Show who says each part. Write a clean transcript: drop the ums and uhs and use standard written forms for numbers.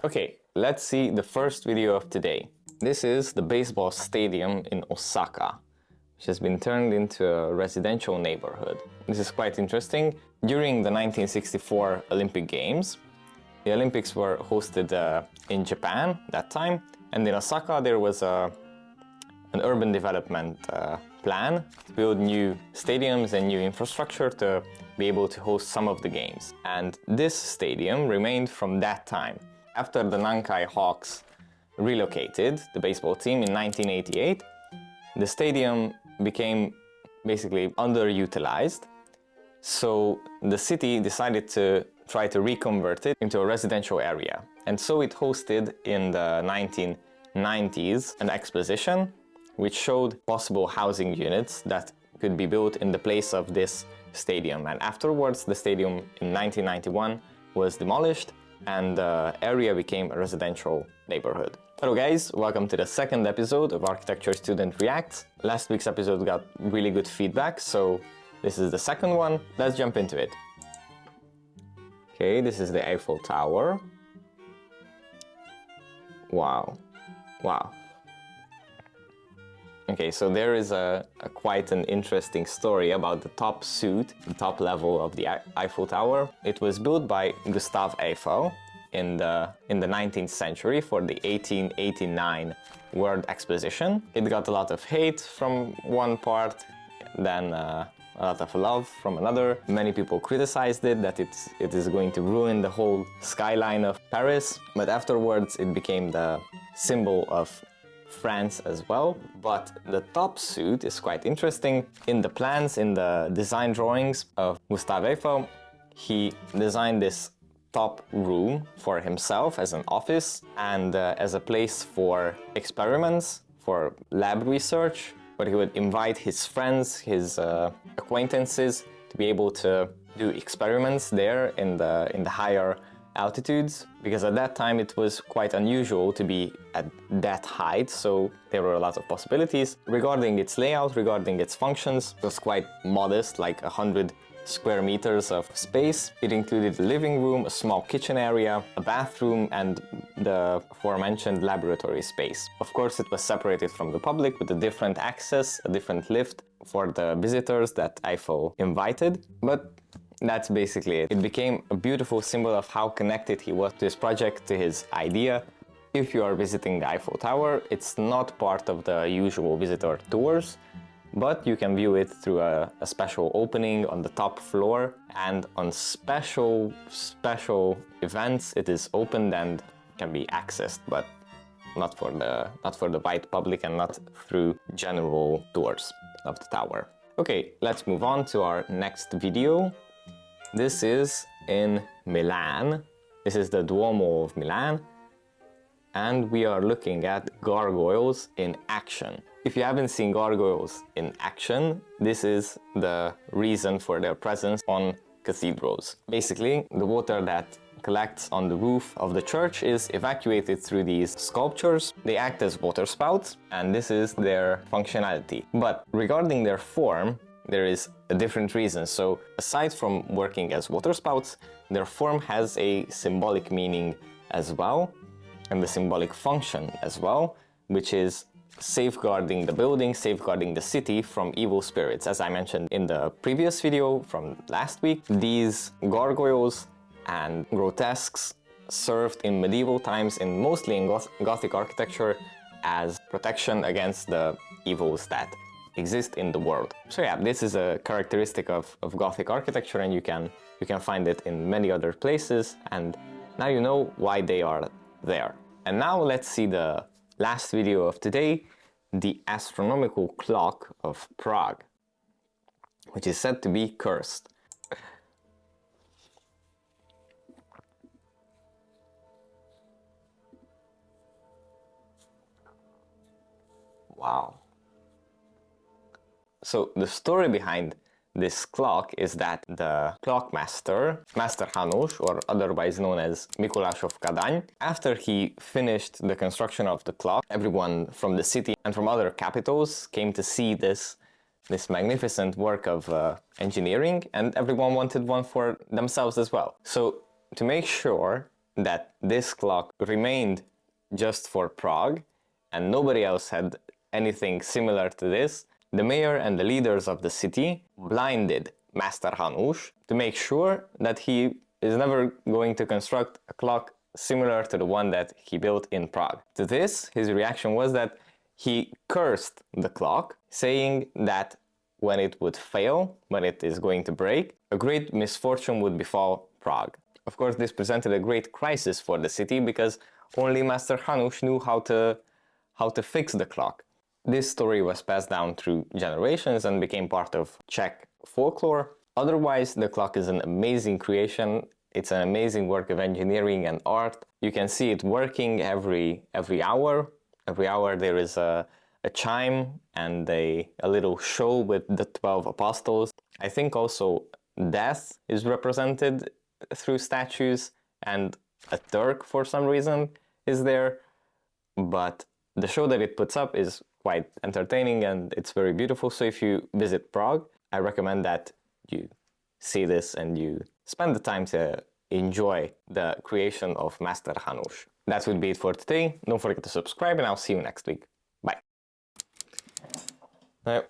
Speaker 1: Okay, let's see the first video of today. This is the baseball stadium in Osaka, which has been turned into a residential neighborhood. This is quite interesting. During the 1964 Olympic Games, the Olympics were hosted in Japan that time, and in Osaka there was an urban development plan to build new stadiums and new infrastructure to be able to host some of the games. And this stadium remained from that time. After the Nankai Hawks relocated the baseball team in 1988, the stadium became basically underutilized. So the city decided to try to reconvert it into a residential area. And so it hosted in the 1990s an exposition which showed possible housing units that could be built in the place of this stadium. And afterwards, the stadium in 1991 was demolished and the area became a residential neighborhood. Hello guys, welcome to the second episode of Architecture Student Reacts. Last week's episode got really good feedback, so this is the second one. Let's jump into it. Okay, this is the Eiffel Tower. Wow. Okay, so there is quite an interesting story about the top suite, the top level of the Eiffel Tower. It was built by Gustave Eiffel in the 19th century for the 1889 World Exposition. It got a lot of hate from one part, then a lot of love from another. Many people criticized it, that it is going to ruin the whole skyline of Paris, but afterwards it became the symbol of France as well. But the top suite is quite interesting. In the plans, in the design drawings of Gustave Eiffel, he designed this top room for himself as an office and as a place for experiments, for lab research, where he would invite his friends, his acquaintances to be able to do experiments there in the higher altitudes, because at that time it was quite unusual to be at that height, so there were a lot of possibilities. Regarding its layout, regarding its functions, it was quite modest, like 100 square meters of space. It included a living room, a small kitchen area, a bathroom, and the aforementioned laboratory space. Of course, it was separated from the public with a different access, a different lift for the visitors that Eiffel invited, but that's basically it. It became a beautiful symbol of how connected he was to his project, to his idea. If you are visiting the Eiffel Tower, it's not part of the usual visitor tours, but you can view it through a special opening on the top floor, and on special events it is opened and can be accessed, but not for the wide public and not through general tours of the tower. Okay, let's move on to our next video. This is in Milan. This is the Duomo of Milan, and we are looking at gargoyles in action. If you haven't seen gargoyles in action, this is the reason for their presence on cathedrals. Basically, the water that collects on the roof of the church is evacuated through these sculptures. They act as water spouts, and this is their functionality. But regarding their form, there is a different reason. So aside from working as water spouts, their form has a symbolic meaning as well, and the symbolic function as well, which is safeguarding the building, safeguarding the city from evil spirits. As I mentioned in the previous video from last week, these gargoyles and grotesques served in medieval times and mostly in Gothic architecture as protection against the evils that exist in the world. So yeah, this is a characteristic of Gothic architecture, and you can find it in many other places, and now you know why they are there. And now let's see the last video of today, the astronomical clock of Prague, which is said to be cursed. Wow. So the story behind this clock is that the clockmaster, Master Hanush, or otherwise known as Mikuláš of Kadaň, after he finished the construction of the clock, everyone from the city and from other capitals came to see this magnificent work of engineering, and everyone wanted one for themselves as well. So to make sure that this clock remained just for Prague and nobody else had anything similar to this, the mayor and the leaders of the city blinded Master Hanush to make sure that he is never going to construct a clock similar to the one that he built in Prague. To this, his reaction was that he cursed the clock, saying that when it would fail, when it is going to break, a great misfortune would befall Prague. Of course, this presented a great crisis for the city because only Master Hanush knew how to fix the clock. This story was passed down through generations and became part of Czech folklore. Otherwise, the clock is an amazing creation. It's an amazing work of engineering and art. You can see it working every hour. Every hour there is a chime and a little show with the 12 apostles. I think also death is represented through statues, and a Turk for some reason is there. But the show that it puts up is quite entertaining and it's very beautiful. So if you visit Prague, I recommend that you see this and you spend the time to enjoy the creation of Master Hanush. That would be it for today. Don't forget to subscribe and I'll see you next week. Bye.